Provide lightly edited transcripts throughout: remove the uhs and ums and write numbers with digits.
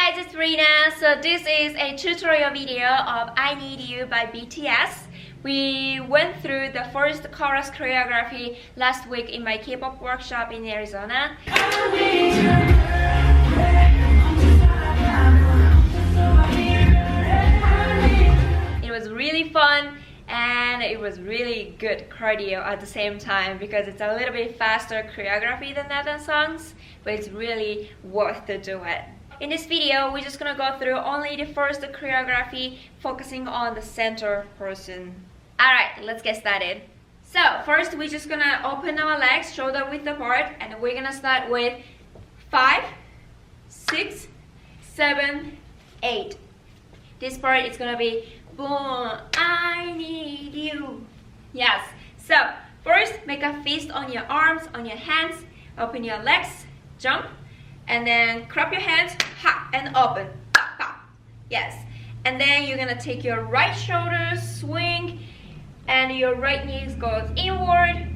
guys, it's Rina. So this is a tutorial video of I Need You by BTS. We went through the first chorus choreography last week in my K-pop workshop in Arizona. It was really fun and it was really good cardio at the same time because it's a little bit faster choreography than other songs, but it's really worth to do it. In this video, we're just gonna go through only the first choreography, focusing on the center person. Alright, let's get started. So, first we're just gonna open our legs, shoulder width apart, and we're gonna start with 5, 6, 7, 8. This part is gonna be boom, I need you. Yes. So, first make a fist on your arms, on your hands, open your legs, jump. And then clap your hands, ha, and open, ha, ha. Yes. And then you're gonna take your right shoulder, swing, and your right knee goes inward,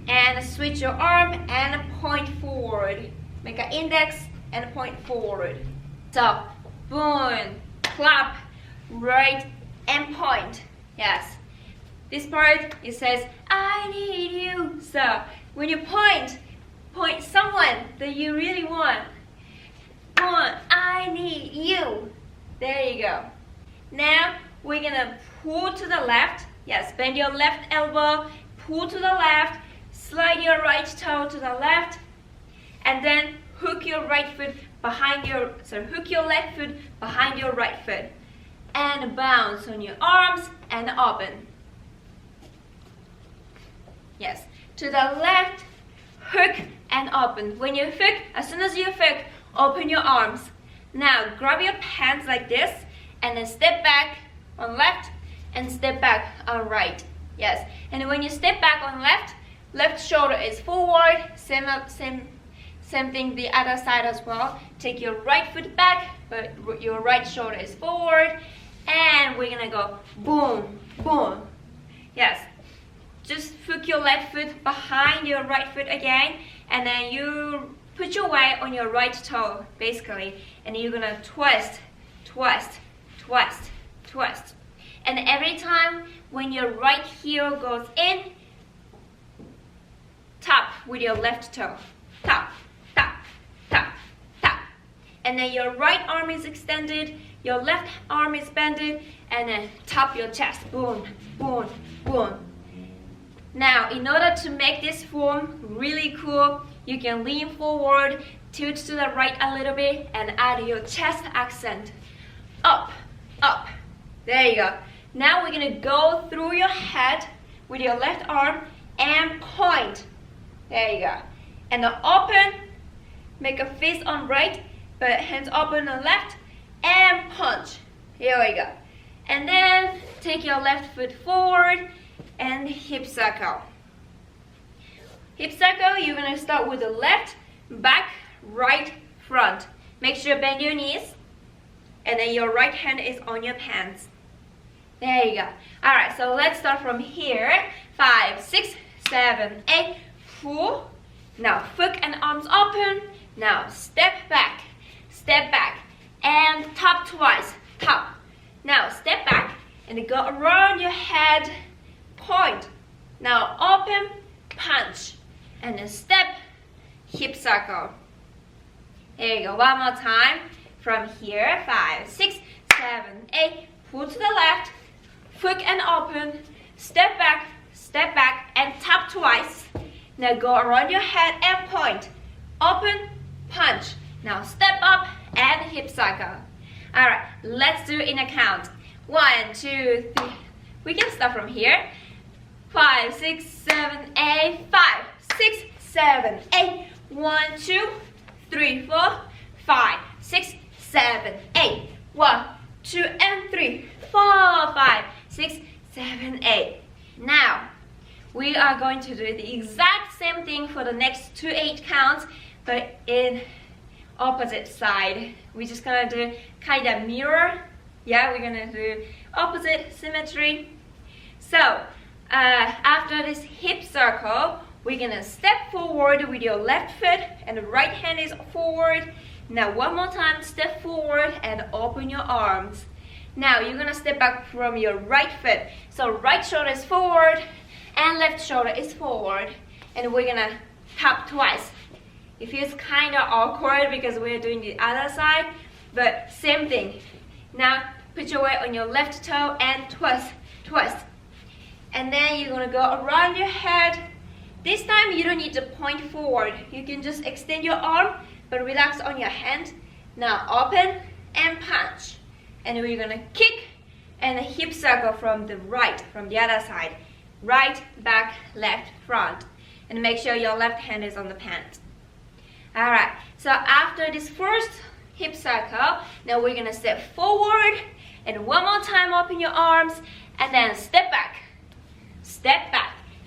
and switch your arm and point forward. Make an index and point forward. So, boom, clap, right, and point. Yes. This part, it says, I need you. So, when you point someone that you really want. I need you. There you go. Now we're gonna pull to the left. Yes, bend your left elbow, pull to the left, slide your right toe to the left, and then hook your right foot behind your, hook your left foot behind your right foot, and bounce on your arms and open. Yes, to the left, hook and open. When you hook, as soon as you hook, open your arms. Now grab your hands like this and then step back on left and step back on right. Yes. And when you step back on left shoulder is forward. Same thing the other side as well. Take your right foot back, but your right shoulder is forward. And we're gonna go boom, boom. Yes. Just hook your left foot behind your right foot again, and then you put your weight on your right toe, basically, and you're gonna twist, twist, twist, twist. And every time when your right heel goes in, tap with your left toe. Tap, tap, tap, tap. And then your right arm is extended, your left arm is bended, and then tap your chest. Boom, boom, boom. Now, in order to make this form really cool, you can lean forward, tilt to the right a little bit, and add your chest accent. Up, up. There you go. Now we're gonna go through your head with your left arm and point. There you go. And then open, make a fist on right, but hands open on left, and punch. Here we go. And then take your left foot forward, and hip circle. Hip circle, you're gonna start with the left, back, right, front. Make sure bend your knees, and then your right hand is on your pants. There you go. Alright, so let's start from here. 5, 6, 7, 8, pull. Now foot and arms open. Now step back, and tap twice, tap. Now step back, and go around your head, point. Now open, punch, and then step, hip circle. There you go. One more time. From here, 5, 6, 7, 8. Pull to the left, hook and open, step back, and tap twice. Now go around your head and point. Open, punch. Now step up and hip circle. Alright, let's do it in a count. 1, 2, 3. We can start from here. 5, 6, 7, 8, 5, 6, 7, 8. 1, 2, 3, 4, 5, 6, 7, 8. 1, 2, and 3, 4, 5, 6, 7, 8. Now, we are going to do the exact same thing for the next 2 8 counts, but in opposite side. We're just gonna do kind of mirror. Yeah, we're gonna do opposite symmetry. So, after this hip circle, we're gonna step forward with your left foot and the right hand is forward. Now one more time, step forward and open your arms. Now you're gonna step back from your right foot. So right shoulder is forward and left shoulder is forward. And we're gonna tap twice. It feels kind of awkward because we're doing the other side, but same thing. Now put your weight on your left toe and twist, twist. And then you're gonna go around your head. This time you don't need to point forward. You can just extend your arm, but relax on your hand. Now open and punch. And we're gonna kick and a hip circle from the right, from the other side. Right, back, left, front. And make sure your left hand is on the pants. Alright, so after this first hip circle, now we're gonna step forward. And one more time, open your arms. And then step back,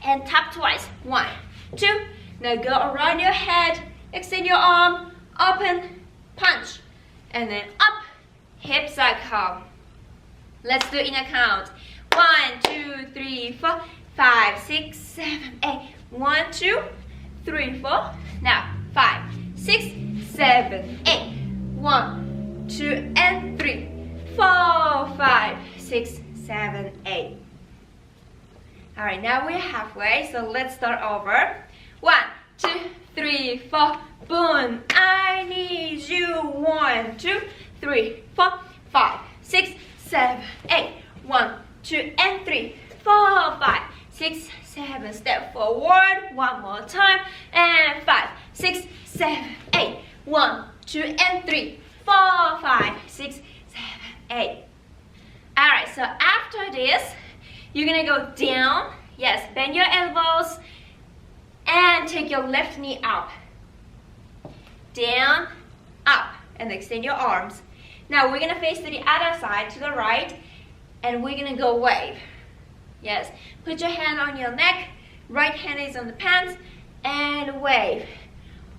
and tap twice. 1, 2. Now go around your head, extend your arm, open, punch, and then up, hip circle. Let's do in a count. 1, 2, 3, 4, 5, 6, 7, 8. 1, 2, 3, 4. Now 5, 6, 7, 8. 1, 2, and 3, 4, 5, 6, 7, 8. Alright, now we're halfway, so let's start over. 1, 2, 3, 4. Boom. I need you. 1, 2, 3, 4, 5, 6, 7, 8. 1, 2, and 3, 4, 5, 6, 7. Step forward. One more time. And 5, 6, 7, 8. 1, 2, and 3, 4, 5, 6, 7, 8. Alright, so after this, you're gonna go down. Yes, bend your elbows and take your left knee up. Down, up, and extend your arms. Now we're gonna face to the other side, to the right, and we're gonna go wave. Yes, put your hand on your neck, right hand is on the pants, and wave.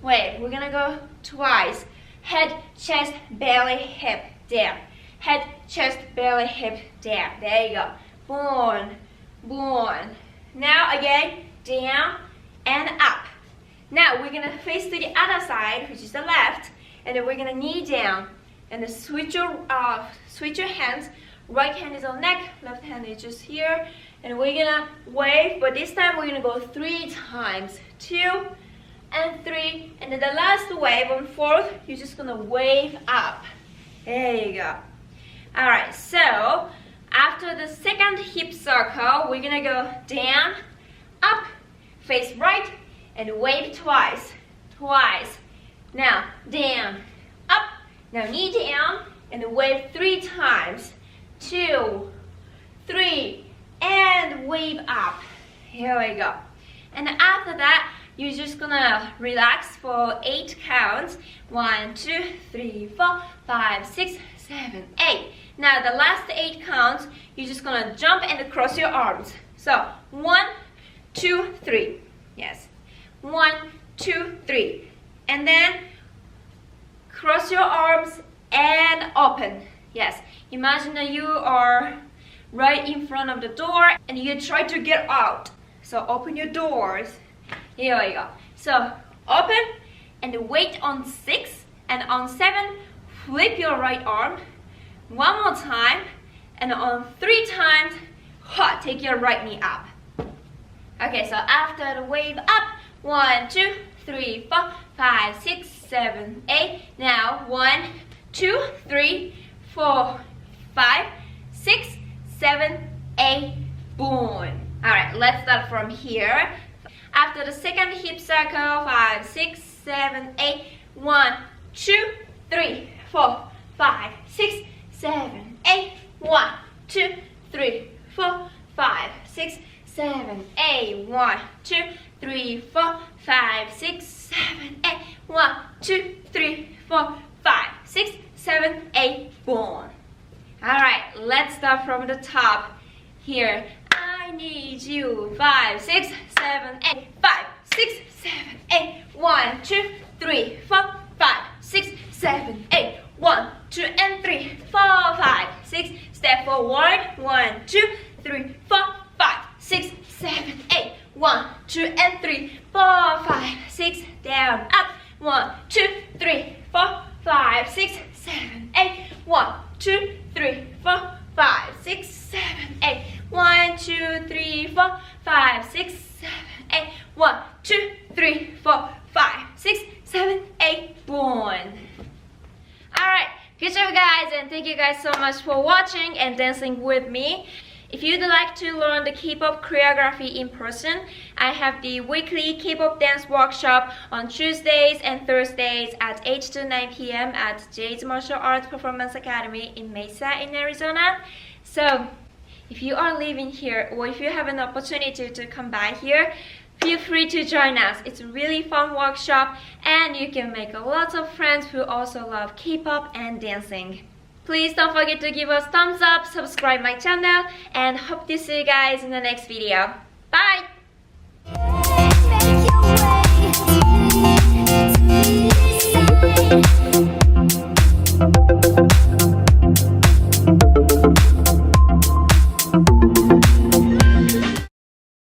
Wave. We're gonna go twice. Head, chest, belly, hip, down. Head, chest, belly, hip, down. There you go. Boom, boom. Now again, down and up. Now we're gonna face to the other side, which is the left, and then we're gonna knee down and then switch your hands. Right hand is on neck, left hand is just here, and we're gonna wave. But this time we're gonna go 3 times. 2 and 3, and then the last wave on 4th, you're just gonna wave up. There you go. All right, so after the second hip circle, we're gonna go down, up, face right, and wave twice. Twice. Now, down, up, now knee down, and wave 3 times. 2, 3, and wave up. Here we go. And after that, you're just gonna relax for 8 counts. 1, 2, 3, 4, 5, 6, 7, 8. Now the last 8 counts, you're just gonna jump and cross your arms. So 1, 2, 3. Yes. 1, 2, 3. And then cross your arms and open. Yes. Imagine that you are right in front of the door and you try to get out. So open your doors. Here we go. So open and wait on 6, and on 7, flip your right arm. One more time, and on 3 times, take your right knee up. Okay, so after the wave up, 1, 2, 3, 4, 5, 6, 7, 8. Now 1, 2, 3, 4, 5, 6, 7, 8. Boom. All right, let's start from here. After the second hip circle, 5, 6, 7, 8. 1, 2, 3, 4, 5, 6, 7, 8. 1, 2, 3, 4, 5, 6, 7, 8. 1, 2, 3, 4, 5, 6, 7, 8. 1, 2, 3, 4, 5, 6, 7, 8. Boom. Alright, let's start from the top here. I need you. 5, 6, 7, 8. 5, 6, 7, 8. 1, 2, 3, 4, 5, 6, 7, 8. 1, 2, and 3, 4, 5, 6. Step forward. 1, 2, 3, 4, 5, 6, 7, 8. 1, 2, and 3, 4, 5, 6. Down, up. 1, 2, 3, 4, 5, 6, 7, 8. 1, 2, 3, 4, 5, 6, 7, 8. 1, 2, 3, 4, 5, 6, 7, 8. 1, 2, 3, 4, 5, 6, 7, 8. Boom. Alright, good job guys, and thank you guys so much for watching and dancing with me. If you'd like to learn the Kpop choreography in person, I have the weekly Kpop dance workshop on Tuesdays and Thursdays at 8 to 9 p.m. at Jay's Martial Arts Performance Academy in Mesa in Arizona. So, if you are living here or if you have an opportunity to come by here, feel free to join us. It's a really fun workshop and you can make lots of friends who also love K-pop and dancing. Please don't forget to give us thumbs up, subscribe my channel, and hope to see you guys in the next video. Bye! Make your way to the side.